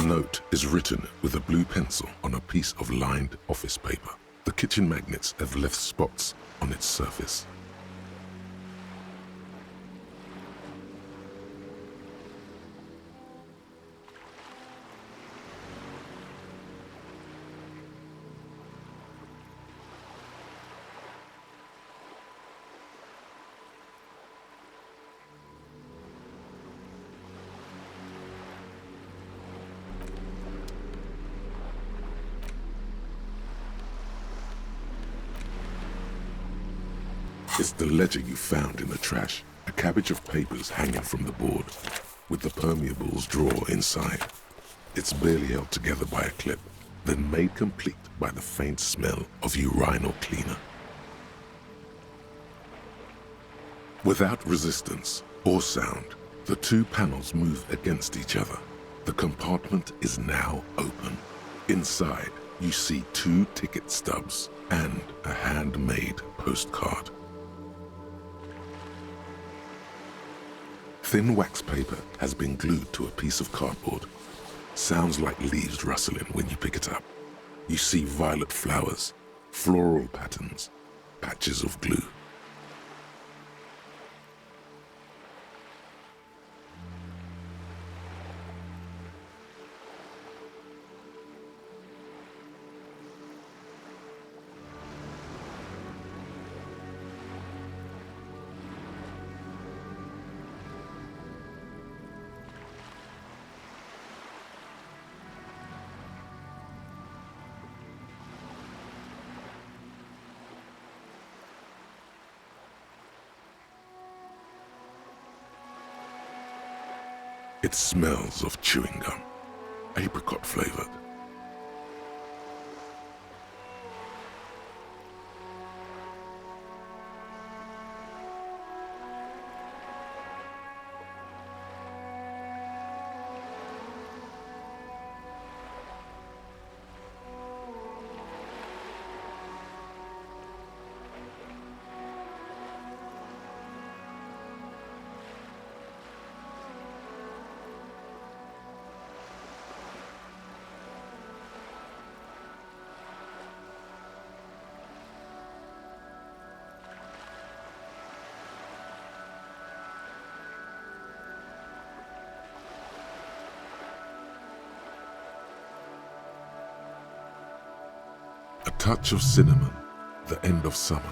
note is written with a blue pencil on a piece of lined office paper. The kitchen magnets have left spots on its surface. It's the ledger you found in the trash, a cabbage of papers hanging from the board, with the permeables drawer inside. It's barely held together by a clip, then made complete by the faint smell of urinal cleaner. Without resistance or sound, the two panels move against each other. The compartment is now open. Inside, you see 2 ticket stubs and a handmade postcard. Thin wax paper has been glued to a piece of cardboard. Sounds like leaves rustling when you pick it up. You see violet flowers, floral patterns, patches of glue. It smells of chewing gum, apricot flavored. A touch of cinnamon, the end of summer.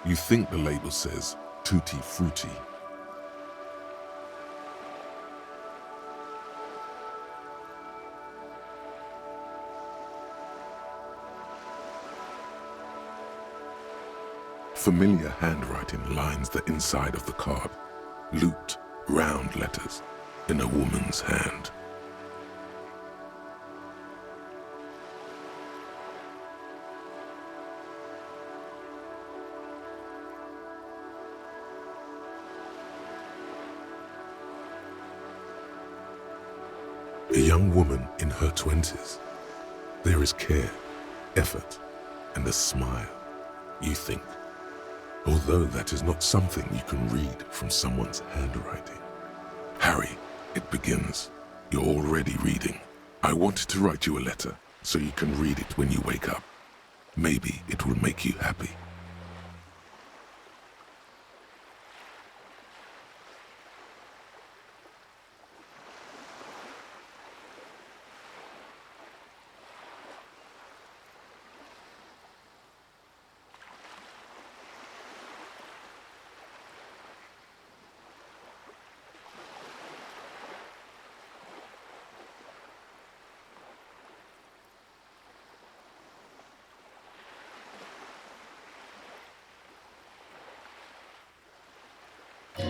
You think the label says tutti frutti. Familiar handwriting lines the inside of the card, looped, round letters in a woman's hand. A young woman in her 20s. There is care, effort, and a smile, you think. Although that is not something you can read from someone's handwriting. Harry, it begins. You're already reading. I wanted to write you a letter so you can read it when you wake up. Maybe it will make you happy.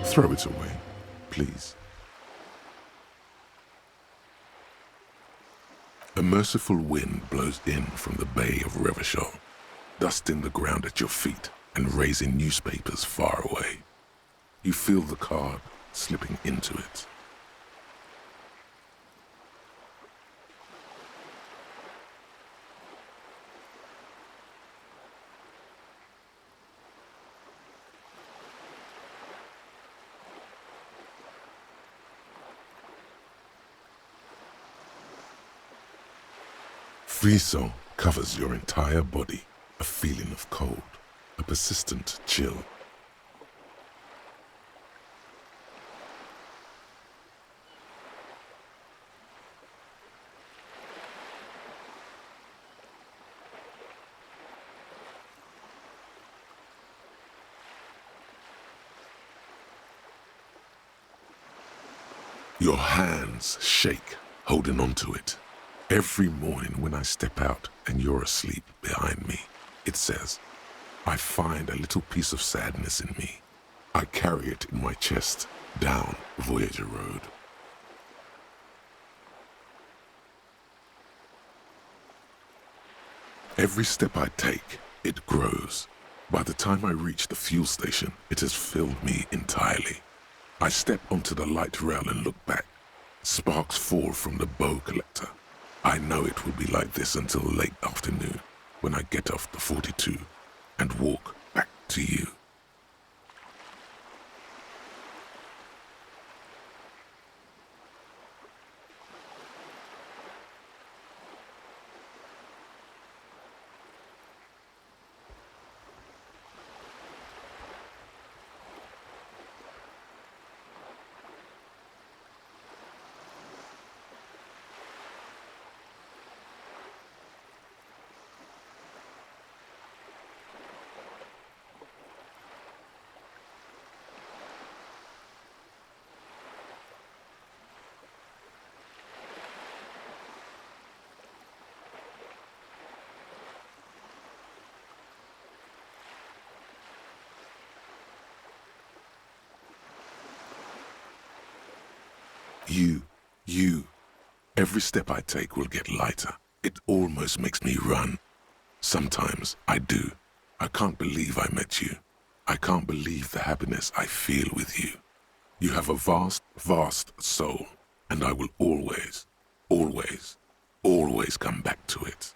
Throw it away, please. A merciful wind blows in from the bay of Revachol, dusting the ground at your feet and raising newspapers far away. You feel the card slipping into it. Frisson covers your entire body, a feeling of cold, a persistent chill. Your hands shake, holding onto it. Every morning when I step out and you're asleep behind me, it says, I find a little piece of sadness in me. I carry it in my chest down Voyager Road. Every step I take, it grows. By the time I reach the fuel station, it has filled me entirely. I step onto the light rail and look back. Sparks fall from the bow collector. I know it will be like this until late afternoon, when I get off the 42 and walk back to you. You. Every step I take will get lighter. It almost makes me run. Sometimes I do. I can't believe I met you. I can't believe the happiness I feel with you. You have a vast, vast soul, and I will always, always, always come back to it.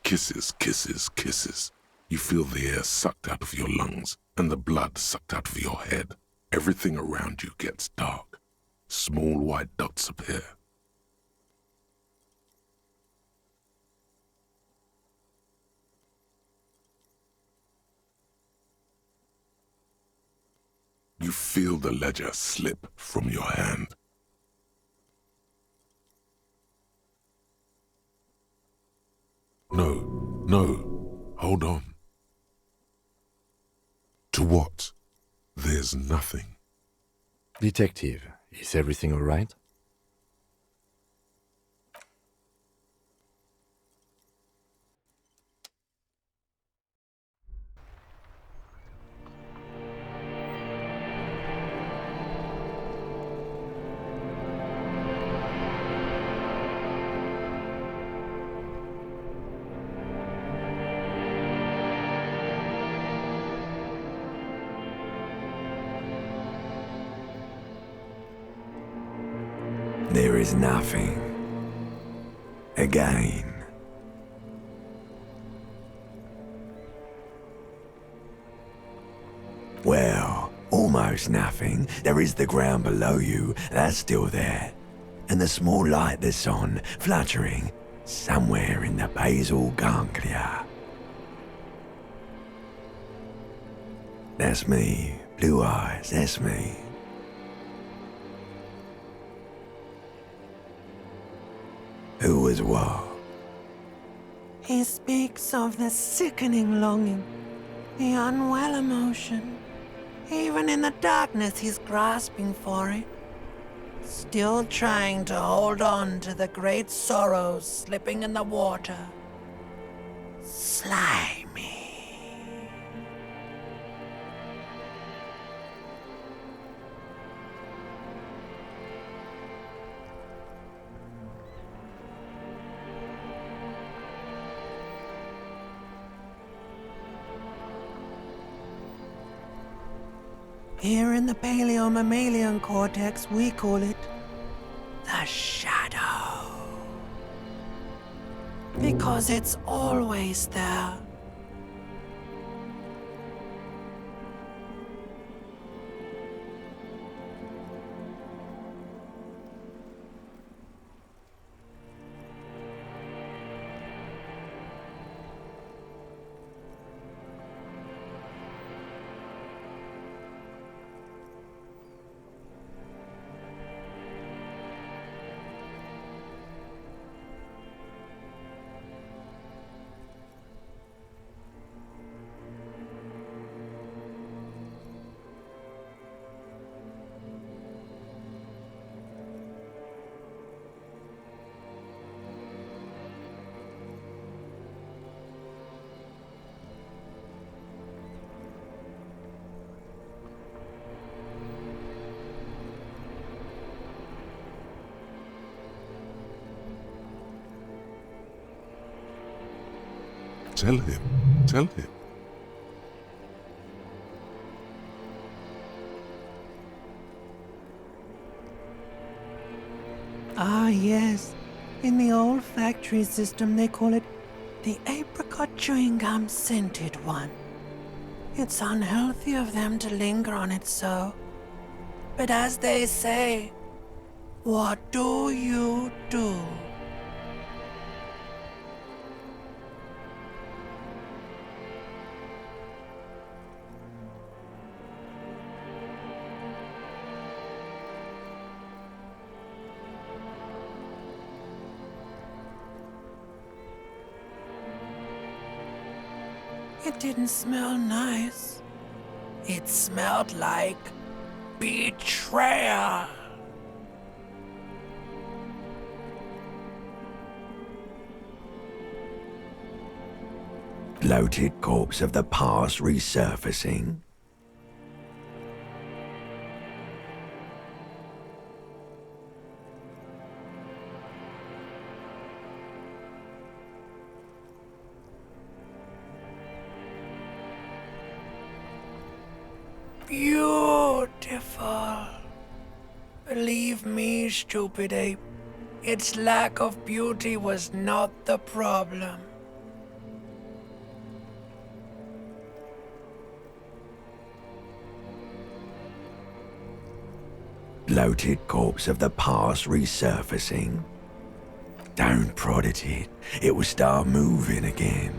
Kisses, kisses, kisses. You feel the air sucked out of your lungs and the blood sucked out of your head. Everything around you gets dark. Small white dots appear. You feel the ledger slip from your hand. No, hold on. To what? There's nothing. Detective, is everything all right? There is nothing. Again. Well, almost nothing. There is the ground below you, that's still there. And the small light that's on, fluttering, somewhere in the basal ganglia. That's me. Blue eyes, that's me. Who was what? He speaks of the sickening longing, the unwell emotion. Even in the darkness, he's grasping for it. Still trying to hold on to the great sorrows slipping in the water. Slimy. Here in the paleo-mammalian cortex, we call it the shadow. It because it's always there. Tell him. Tell him. Ah, yes. In the old factory system, they call it the apricot chewing gum scented one. It's unhealthy of them to linger on it so. But as they say, what do you do? It didn't smell nice. It smelled like betrayal. Bloated corpse of the past resurfacing. Beautiful. Believe me, stupid ape, its lack of beauty was not the problem. Bloated corpse of the past resurfacing. Don't prod at it. It will start moving again.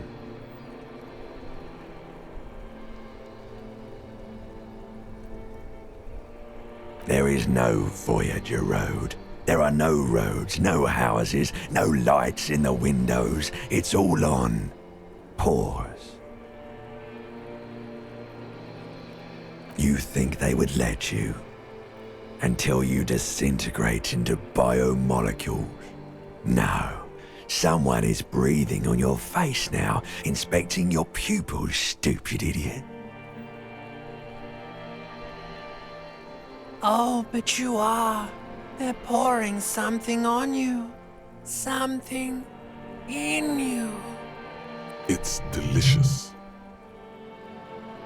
There is no Voyager Road. There are no roads, no houses, no lights in the windows. It's all on pause. You think they would let you? Until you disintegrate into biomolecules? No. Someone is breathing on your face now, inspecting your pupils, stupid idiot. Oh, but you are. They're pouring something on you. Something in you. It's delicious.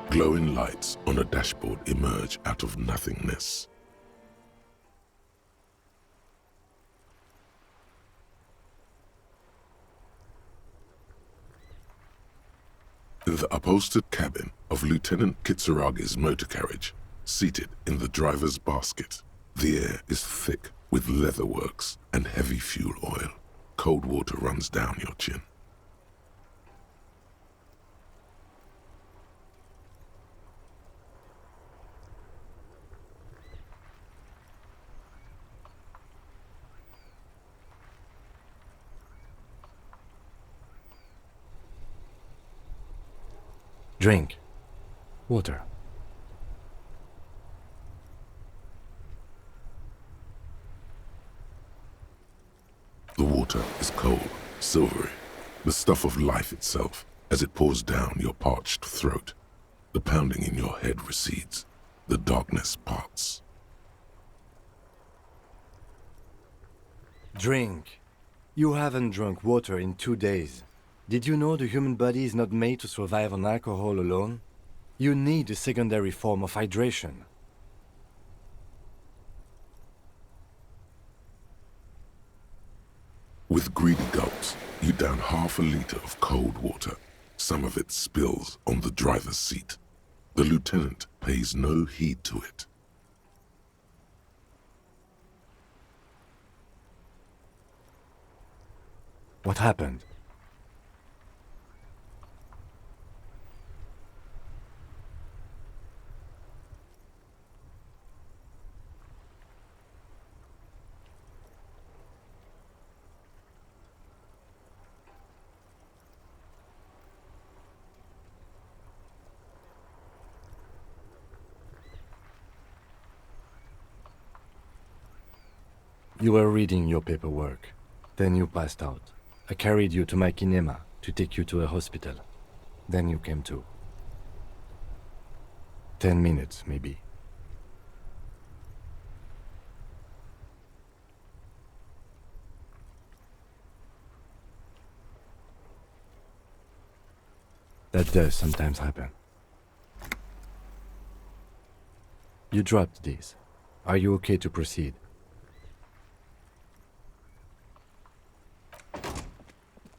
Glowing lights on a dashboard emerge out of nothingness. In the upholstered cabin of Lieutenant Kitsuragi's motor carriage, seated in the driver's basket, the air is thick with leatherworks and heavy fuel oil. Cold water runs down your chin. Drink. Water. The water is cold, silvery, the stuff of life itself as it pours down your parched throat. The pounding in your head recedes. The darkness parts. Drink. You haven't drunk water in 2 days. Did you know the human body is not made to survive on alcohol alone? You need a secondary form of hydration. With greedy gulps, You down half a liter of cold water. Some of it spills on the driver's seat. The lieutenant pays no heed to it. What happened? You were reading your paperwork. Then you passed out. I carried you to my kinema to take you to a hospital. Then you came to. 10 minutes, maybe. That does sometimes happen. You dropped these. Are you okay to proceed?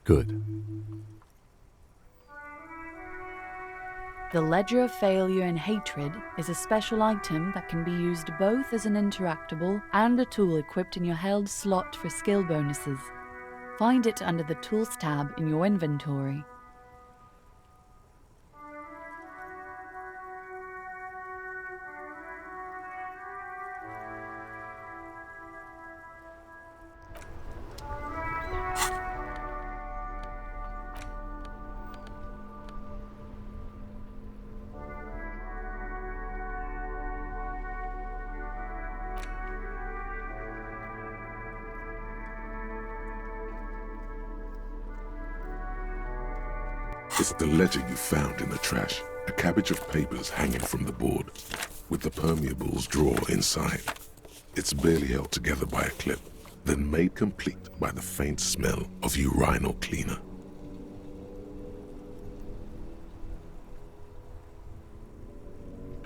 Good. The Ledger of Failure and Hatred is a special item that can be used both as an interactable and a tool equipped in your held slot for skill bonuses. Find it under the Tools tab in your inventory. It's the ledger you found in the trash, a cabbage of papers hanging from the board, with the permeables drawer inside. It's barely held together by a clip, then made complete by the faint smell of urinal cleaner.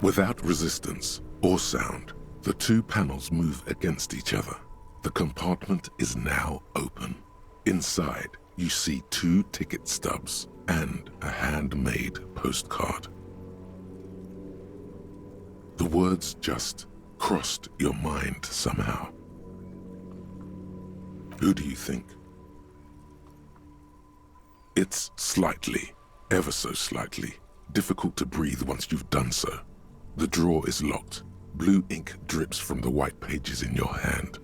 Without resistance or sound, the two panels move against each other. The compartment is now open. Inside, you see 2 ticket stubs and a handmade postcard. The words just crossed your mind somehow. Who do you think? It's slightly, ever so slightly, difficult to breathe once you've done so. The drawer is locked. Blue ink drips from the white pages in your hand.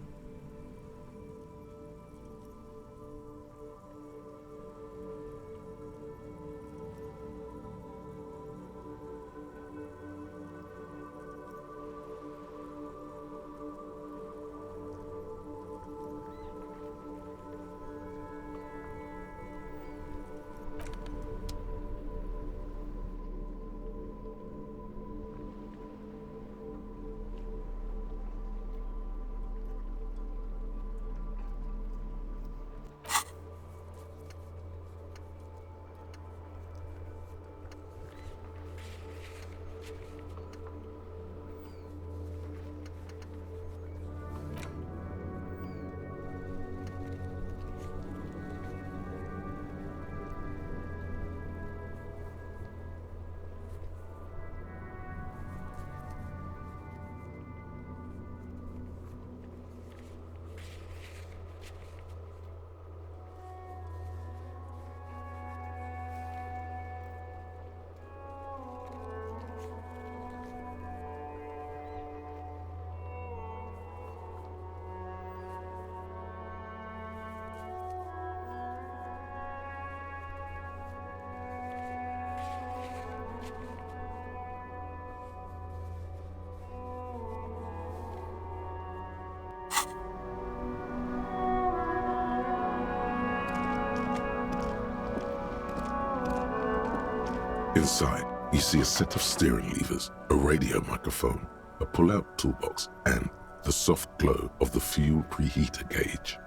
Inside, you see a set of steering levers, a radio microphone, a pull-out toolbox, and the soft glow of the fuel preheater gauge.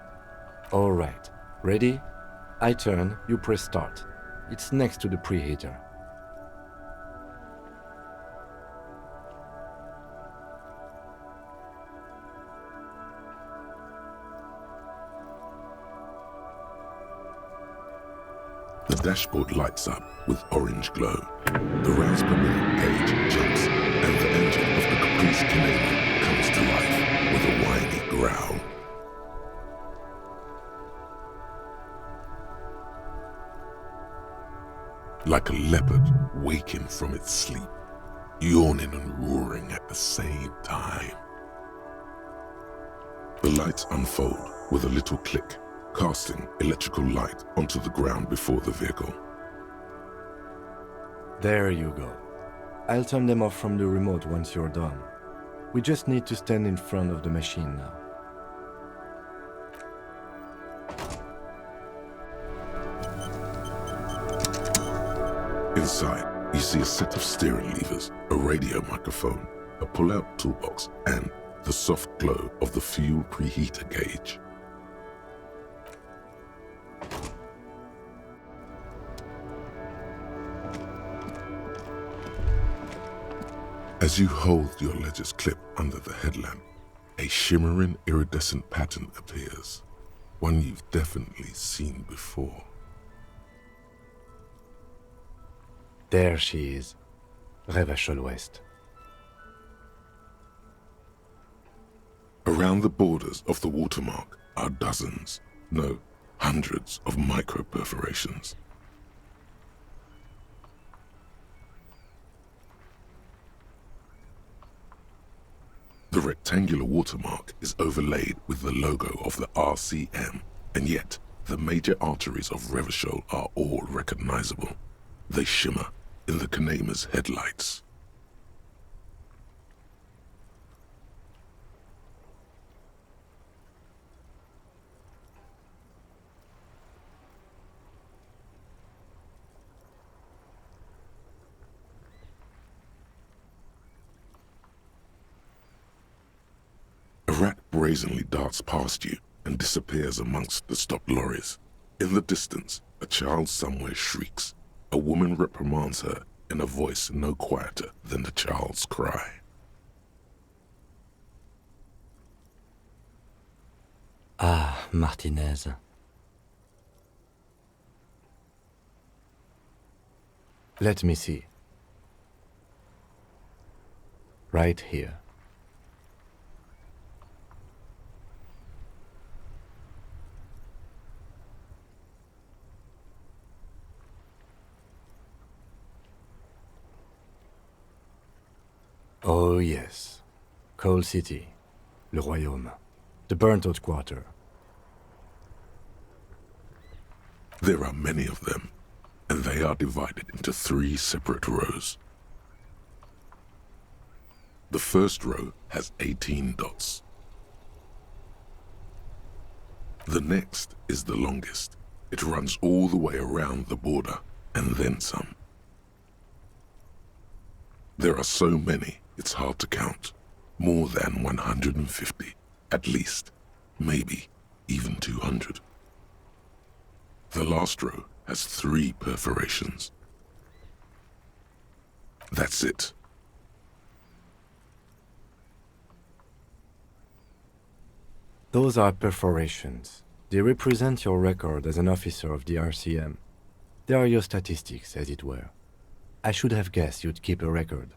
All right. Ready? I turn, you press start. It's next to the preheater. The dashboard lights up with orange glow. The rounds per minute gauge jumps, and the engine of the Caprice Canadian comes to life with a whiny growl. Like a leopard waking from its sleep, yawning and roaring at the same time. The lights unfold with a little click, casting electrical light onto the ground before the vehicle. There you go. I'll turn them off from the remote once you're done. We just need to stand in front of the machine now. Inside, you see a set of steering levers, a radio microphone, a pull-out toolbox, and the soft glow of the fuel preheater gauge. As you hold your ledger's clip under the headlamp, a shimmering iridescent pattern appears, one you've definitely seen before. There she is, Revachol West. Around the borders of the watermark are dozens, no, hundreds of micro-perforations. The rectangular watermark is overlaid with the logo of the RCM, and yet the major arteries of Revachol are all recognizable. They shimmer in the Kanema's headlights. A rat brazenly darts past you and disappears amongst the stopped lorries. In the distance, a child somewhere shrieks. A woman reprimands her in a voice no quieter than the child's cry. Ah, Martinez. Let me see. Right here. Oh yes, Coal City, Le Royaume, the burnt-out quarter. There are many of them, and they are divided into 3 separate rows. The first row has 18 dots. The next is the longest. It runs all the way around the border, and then some. There are so many, it's hard to count. More than 150, at least, maybe even 200. The last row has 3 perforations. That's it. Those are perforations. They represent your record as an officer of the RCM. They are your statistics, as it were. I should have guessed you'd keep a record.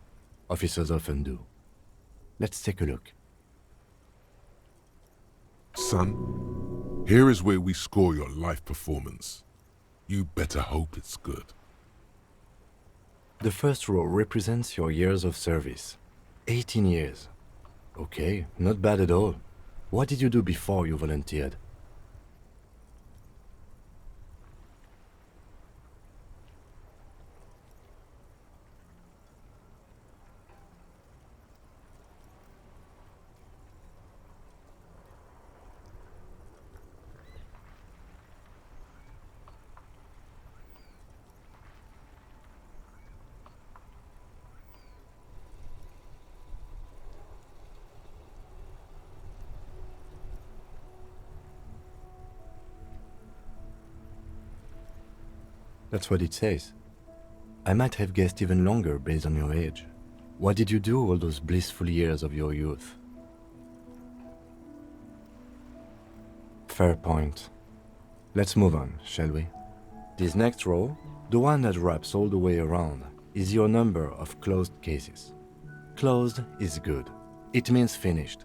Officers often do. Let's take a look. Son, here is where we score your life performance. You better hope it's good. The first row represents your years of service. 18 years. Okay, not bad at all. What did you do before you volunteered? That's what it says. I might have guessed even longer based on your age. What did you do all those blissful years of your youth? Fair point. Let's move on, shall we? This next row, the one that wraps all the way around, is your number of closed cases. Closed is good. It means finished.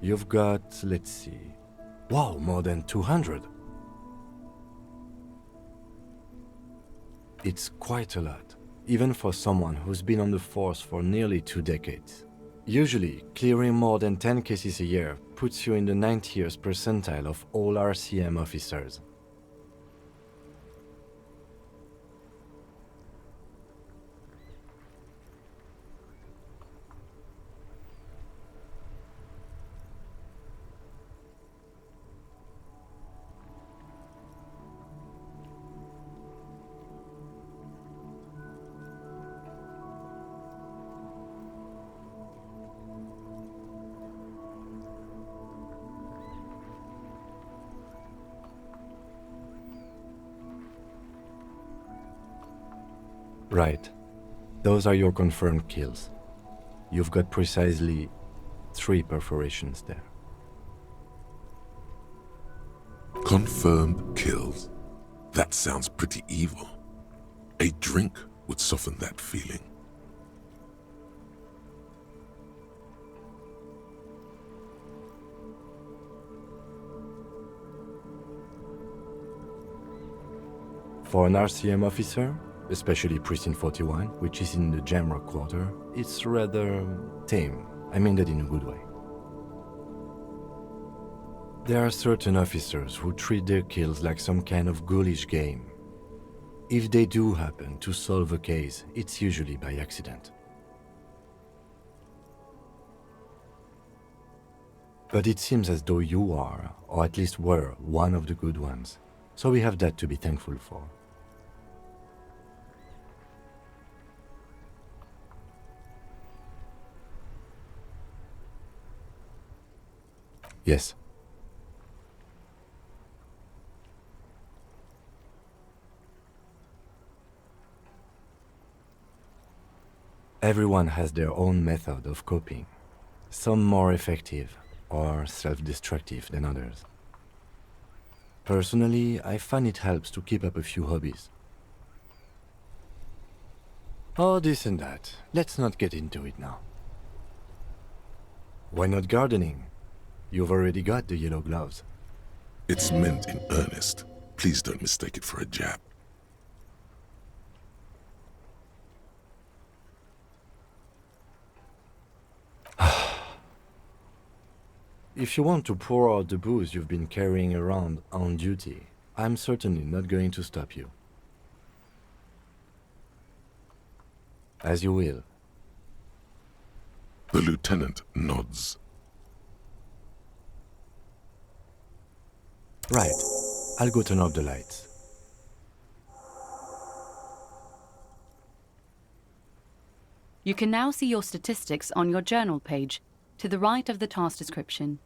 You've got, let's see, wow, more than 200. It's quite a lot, even for someone who's been on the force for nearly 2 decades. Usually, clearing more than 10 cases a year puts you in the 90th percentile of all RCM officers. Right. Those are your confirmed kills. You've got precisely 3 perforations there. Confirmed kills. That sounds pretty evil. A drink would soften that feeling. For an RCM officer, especially Precinct 41, which is in the Jamrock quarter, it's rather tame. I mean that in a good way. There are certain officers who treat their kills like some kind of ghoulish game. If they do happen to solve a case, it's usually by accident. But it seems as though you are, or at least were, one of the good ones. So we have that to be thankful for. Yes. Everyone has their own method of coping, some more effective or self-destructive than others. Personally, I find it helps to keep up a few hobbies. Oh, this and that. Let's not get into it now. Why not gardening? You've already got the yellow gloves. It's meant in earnest. Please don't mistake it for a jab. If you want to pour out the booze you've been carrying around on duty, I'm certainly not going to stop you. As you will. The lieutenant nods. Right. I'll go turn off the lights. You can now see your statistics on your journal page, to the right of the task description.